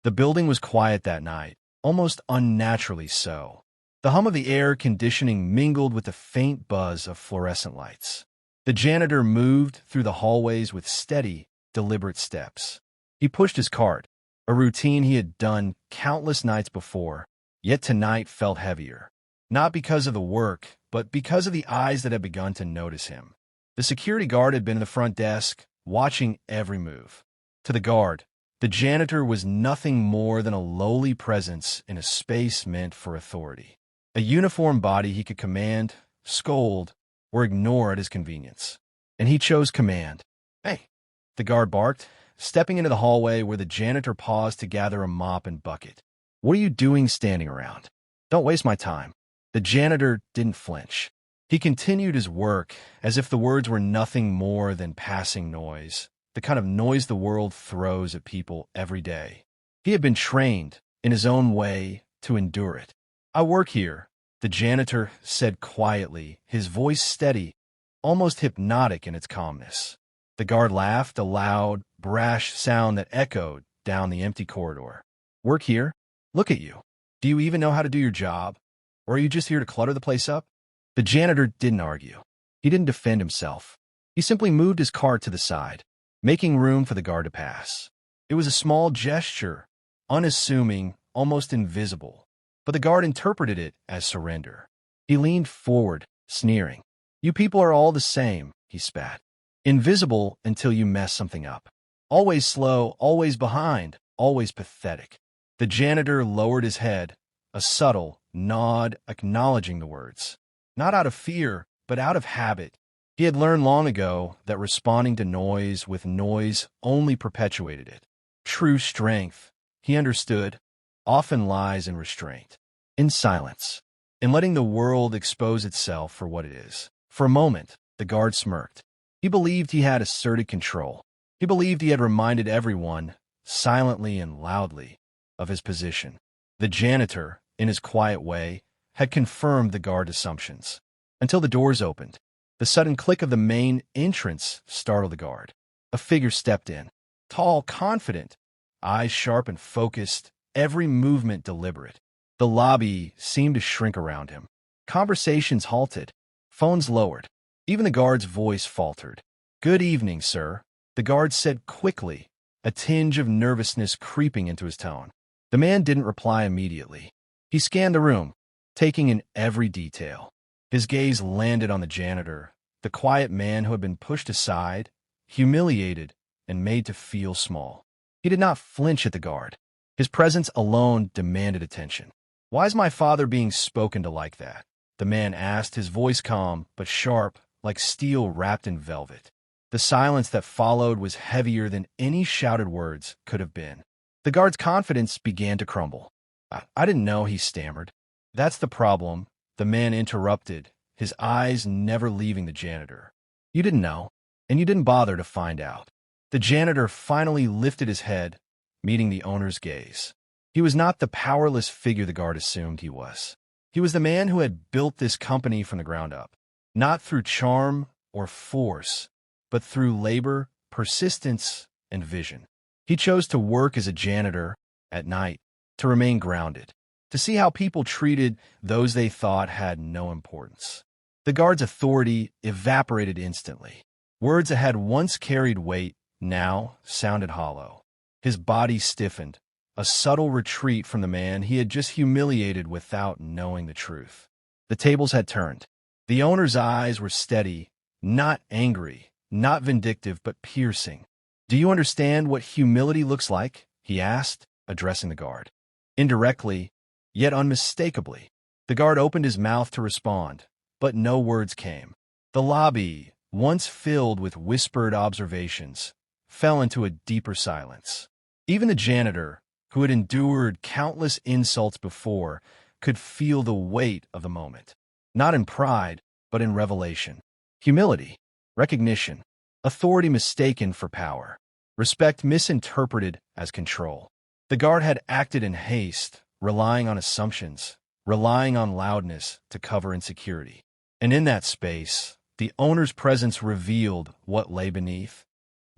The building was quiet that night, almost unnaturally so. The hum of the air conditioning mingled with the faint buzz of fluorescent lights. The janitor moved through the hallways with steady, deliberate steps. He pushed his cart, a routine he had done countless nights before, yet tonight felt heavier. Not because of the work, but because of the eyes that had begun to notice him. The security guard had been in the front desk, watching every move. To the guard, the janitor was nothing more than a lowly presence in a space meant for authority. A uniformed body he could command, scold, or ignore at his convenience. And he chose command. "Hey," the guard barked, stepping into the hallway where the janitor paused to gather a mop and bucket. "What are you doing standing around? Don't waste my time." The janitor didn't flinch. He continued his work as if the words were nothing more than passing noise, the kind of noise the world throws at people every day. He had been trained, in his own way, to endure it. "I work here," the janitor said quietly, his voice steady, almost hypnotic in its calmness. The guard laughed, a loud, brash sound that echoed down the empty corridor. "Work here? Look at you. Do you even know how to do your job? Or are you just here to clutter the place up?" The janitor didn't argue. He didn't defend himself. He simply moved his cart to the side, making room for the guard to pass. It was a small gesture, unassuming, almost invisible, but the guard interpreted it as surrender. He leaned forward, sneering. "You people are all the same," he spat. "Invisible until you mess something up. Always slow, always behind, always pathetic." The janitor lowered his head, a subtle nod acknowledging the words. Not out of fear, but out of habit. He had learned long ago that responding to noise with noise only perpetuated it. True strength, he understood, often lies in restraint, in silence, in letting the world expose itself for what it is. For a moment, the guard smirked. He believed he had asserted control. He believed he had reminded everyone, silently and loudly, of his position. The janitor, in his quiet way, had confirmed the guard's assumptions. Until the doors opened. The sudden click of the main entrance startled the guard. A figure stepped in. Tall, confident, eyes sharp and focused, every movement deliberate. The lobby seemed to shrink around him. Conversations halted. Phones lowered. Even the guard's voice faltered. "Good evening, sir," the guard said quickly, a tinge of nervousness creeping into his tone. The man didn't reply immediately. He scanned the room, taking in every detail. His gaze landed on the janitor, the quiet man who had been pushed aside, humiliated, and made to feel small. He did not flinch at the guard. His presence alone demanded attention. "Why is my father being spoken to like that?" the man asked, his voice calm but sharp, like steel wrapped in velvet. The silence that followed was heavier than any shouted words could have been. The guard's confidence began to crumble. I didn't know," he stammered. "That's the problem," the man interrupted, his eyes never leaving the janitor. "You didn't know, and you didn't bother to find out." The janitor finally lifted his head, meeting the owner's gaze. He was not the powerless figure the guard assumed he was. He was the man who had built this company from the ground up, not through charm or force, but through labor, persistence, and vision. He chose to work as a janitor at night, to remain grounded, to see how people treated those they thought had no importance. The guard's authority evaporated instantly. Words that had once carried weight now sounded hollow. His body stiffened, a subtle retreat from the man he had just humiliated without knowing the truth. The tables had turned. The owner's eyes were steady, not angry, not vindictive, but piercing. "Do you understand what humility looks like?" he asked, addressing the guard. Indirectly, yet unmistakably. The guard opened his mouth to respond, but no words came. The lobby, once filled with whispered observations, fell into a deeper silence. Even the janitor, who had endured countless insults before, could feel the weight of the moment. Not in pride, but in revelation. Humility, recognition, authority mistaken for power, respect misinterpreted as control. The guard had acted in haste, relying on assumptions, relying on loudness to cover insecurity. And in that space, the owner's presence revealed what lay beneath,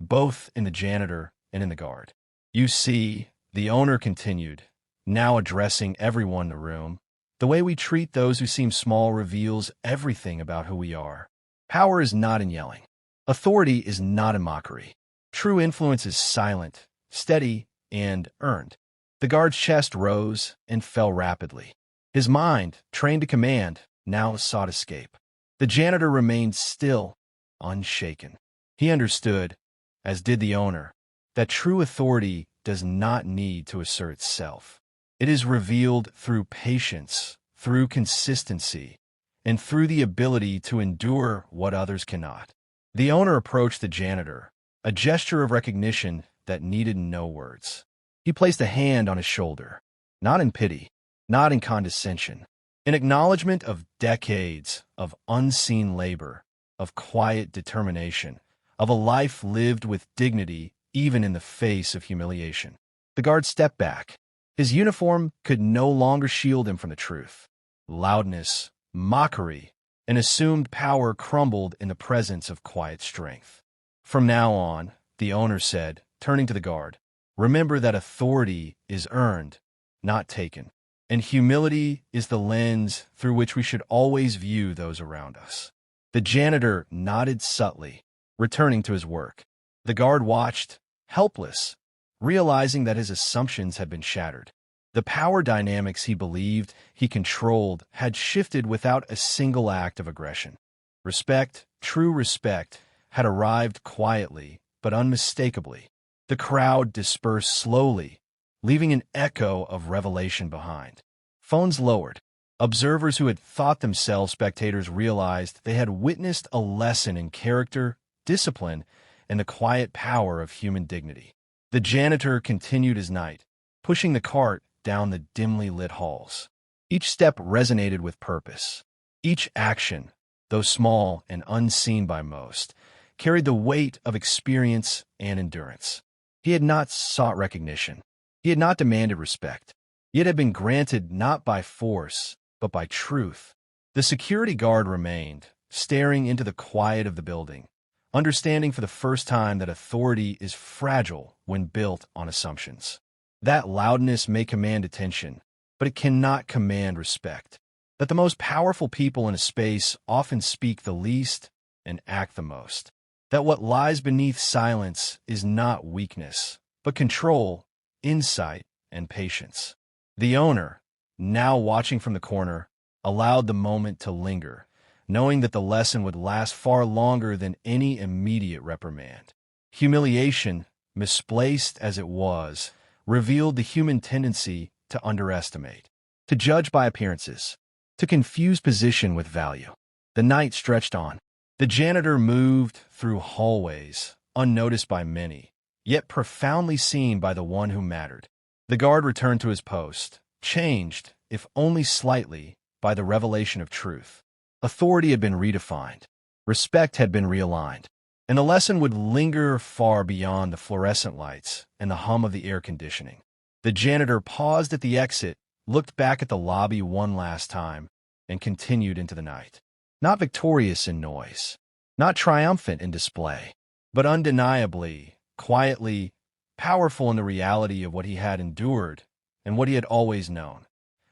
both in the janitor and in the guard. "You see," The owner continued, now addressing everyone in the room. The way we treat those who seem small reveals everything about who we are. Power is not in yelling. Authority is not in mockery. True influence is silent, steady, and earned. The guard's chest rose and fell rapidly. His mind, trained to command, now sought escape. The janitor remained still, unshaken. He understood, as did the owner, that true authority does not need to assert itself. It is revealed through patience, through consistency, and through the ability to endure what others cannot. The owner approached the janitor, a gesture of recognition that needed no words. He placed a hand on his shoulder, not in pity, not in condescension, in acknowledgement of decades of unseen labor, of quiet determination, of a life lived with dignity even in the face of humiliation. The guard stepped back. His uniform could no longer shield him from the truth. Loudness, mockery, and assumed power crumbled in the presence of quiet strength. From now on, the owner said, turning to the guard, remember that authority is earned, not taken, and humility is the lens through which we should always view those around us. The janitor nodded subtly, returning to his work. The guard watched, helpless, realizing that his assumptions had been shattered. The power dynamics he believed he controlled had shifted without a single act of aggression. Respect, true respect, had arrived quietly but unmistakably. The crowd dispersed slowly, leaving an echo of revelation behind. Phones lowered. Observers who had thought themselves spectators realized they had witnessed a lesson in character, discipline, and the quiet power of human dignity. The janitor continued his night, pushing the cart down the dimly lit halls. Each step resonated with purpose. Each action, though small and unseen by most, carried the weight of experience and endurance. He had not sought recognition. He had not demanded respect. It had been granted not by force, but by truth. The security guard remained, staring into the quiet of the building, understanding for the first time that authority is fragile when built on assumptions. That loudness may command attention, but it cannot command respect. That the most powerful people in a space often speak the least and act the most. That what lies beneath silence is not weakness, but control, insight, and patience. The owner, now watching from the corner, allowed the moment to linger, knowing that the lesson would last far longer than any immediate reprimand. Humiliation, misplaced as it was, revealed the human tendency to underestimate, to judge by appearances, to confuse position with value. The night stretched on. The janitor moved through hallways, unnoticed by many, yet profoundly seen by the one who mattered. The guard returned to his post, changed, if only slightly, by the revelation of truth. Authority had been redefined. Respect had been realigned. And the lesson would linger far beyond the fluorescent lights and the hum of the air conditioning. The janitor paused at the exit, looked back at the lobby one last time, and continued into the night. Not victorious in noise, not triumphant in display, but undeniably, quietly, powerful in the reality of what he had endured and what he had always known.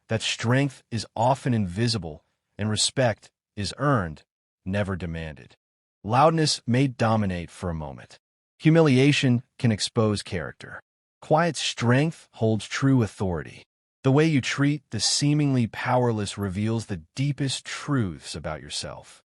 That strength is often invisible and respect is earned, never demanded. Loudness may dominate for a moment. Humiliation can expose character. Quiet strength holds true authority. The way you treat the seemingly powerless reveals the deepest truths about yourself.